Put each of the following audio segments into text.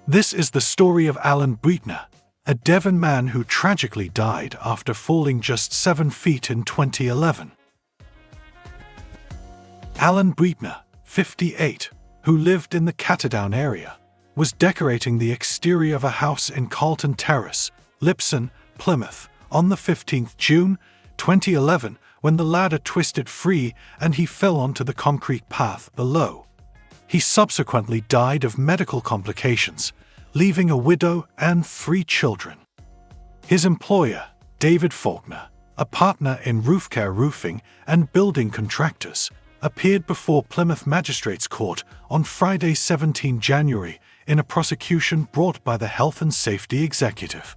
This is the story of Alan Beutner, a Devon man who tragically died after falling just 7 feet in 2011. Alan Beutner, 58, who lived in the Catterdown area, was decorating the exterior of a house in Carlton Terrace, Lipson, Plymouth, on the 15th June, 2011, when the ladder twisted free and he fell onto the concrete path below. He subsequently died of medical complications, leaving a widow and 3 children. His employer, David Faulkner, a partner in Roofcare Roofing and Building Contractors, appeared before Plymouth Magistrates Court on Friday, 17 January, in a prosecution brought by the Health and Safety Executive.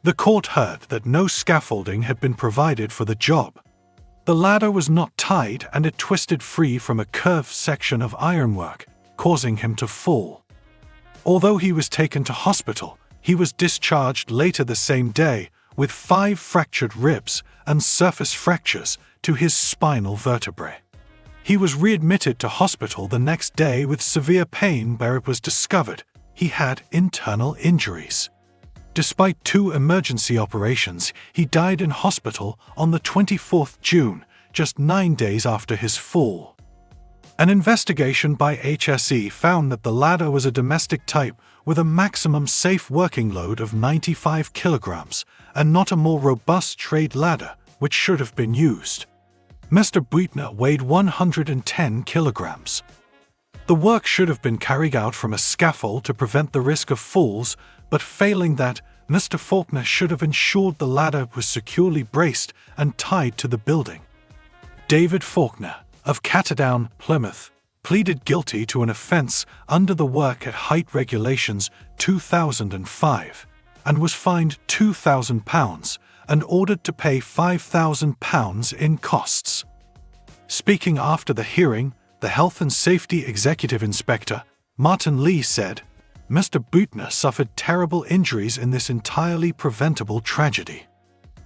The court heard that no scaffolding had been provided for the job. The ladder was not tied and it twisted free from a curved section of ironwork, causing him to fall. Although he was taken to hospital, he was discharged later the same day with 5 fractured ribs and surface fractures to his spinal vertebrae. He was readmitted to hospital the next day with severe pain where it was discovered he had internal injuries. Despite 2 emergency operations, he died in hospital on the 24th June, just 9 days after his fall. An investigation by HSE found that the ladder was a domestic type with a maximum safe working load of 95 kilograms and not a more robust trade ladder, which should have been used. Mr. Beutner weighed 110 kilograms. The work should have been carried out from a scaffold to prevent the risk of falls, but failing that, Mr. Faulkner should have ensured the ladder was securely braced and tied to the building. David Faulkner, of Catterdown, Plymouth, pleaded guilty to an offence under the Work at Height Regulations 2005 and was fined £2,000 and ordered to pay £5,000 in costs. Speaking after the hearing, the Health and Safety Executive Inspector, Martin Lee, said, "Mr. Beutner suffered terrible injuries in this entirely preventable tragedy.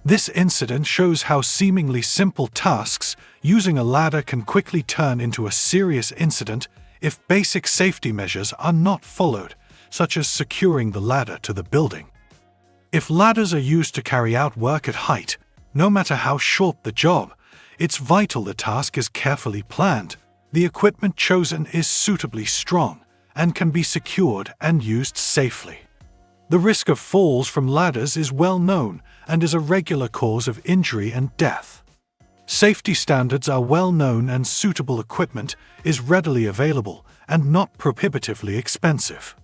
This incident shows how seemingly simple tasks using a ladder can quickly turn into a serious incident if basic safety measures are not followed, such as securing the ladder to the building. If ladders are used to carry out work at height, no matter how short the job, it's vital the task is carefully planned, the equipment chosen is suitably strong, and can be secured and used safely. The risk of falls from ladders is well known and is a regular cause of injury and death. Safety standards are well known and suitable equipment is readily available and not prohibitively expensive."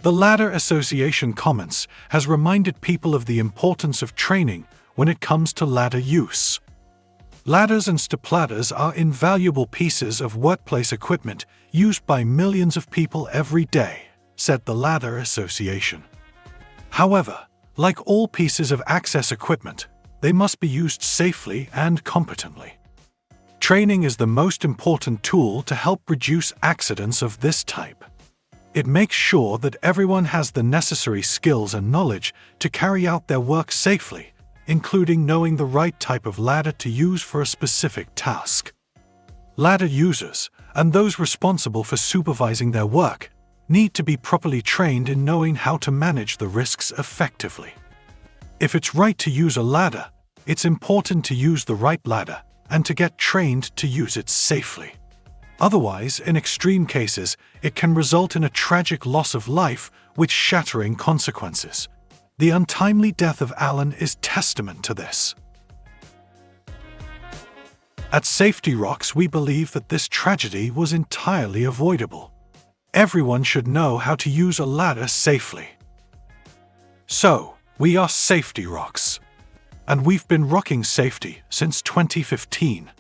The Ladder Association comments has reminded people of the importance of training when it comes to ladder use. Ladders and stepladders are invaluable pieces of workplace equipment used by millions of people every day, said the Ladder Association. However, like all pieces of access equipment, they must be used safely and competently. Training is the most important tool to help reduce accidents of this type. It makes sure that everyone has the necessary skills and knowledge to carry out their work safely, including knowing the right type of ladder to use for a specific task. Ladder users, and those responsible for supervising their work, need to be properly trained in knowing how to manage the risks effectively. If it's right to use a ladder, it's important to use the right ladder and to get trained to use it safely. Otherwise, in extreme cases, it can result in a tragic loss of life with shattering consequences. The untimely death of Alan is testament to this. At Safety Rocks, we believe that this tragedy was entirely avoidable. Everyone should know how to use a ladder safely. So, we are Safety Rocks. And we've been rocking safety since 2015.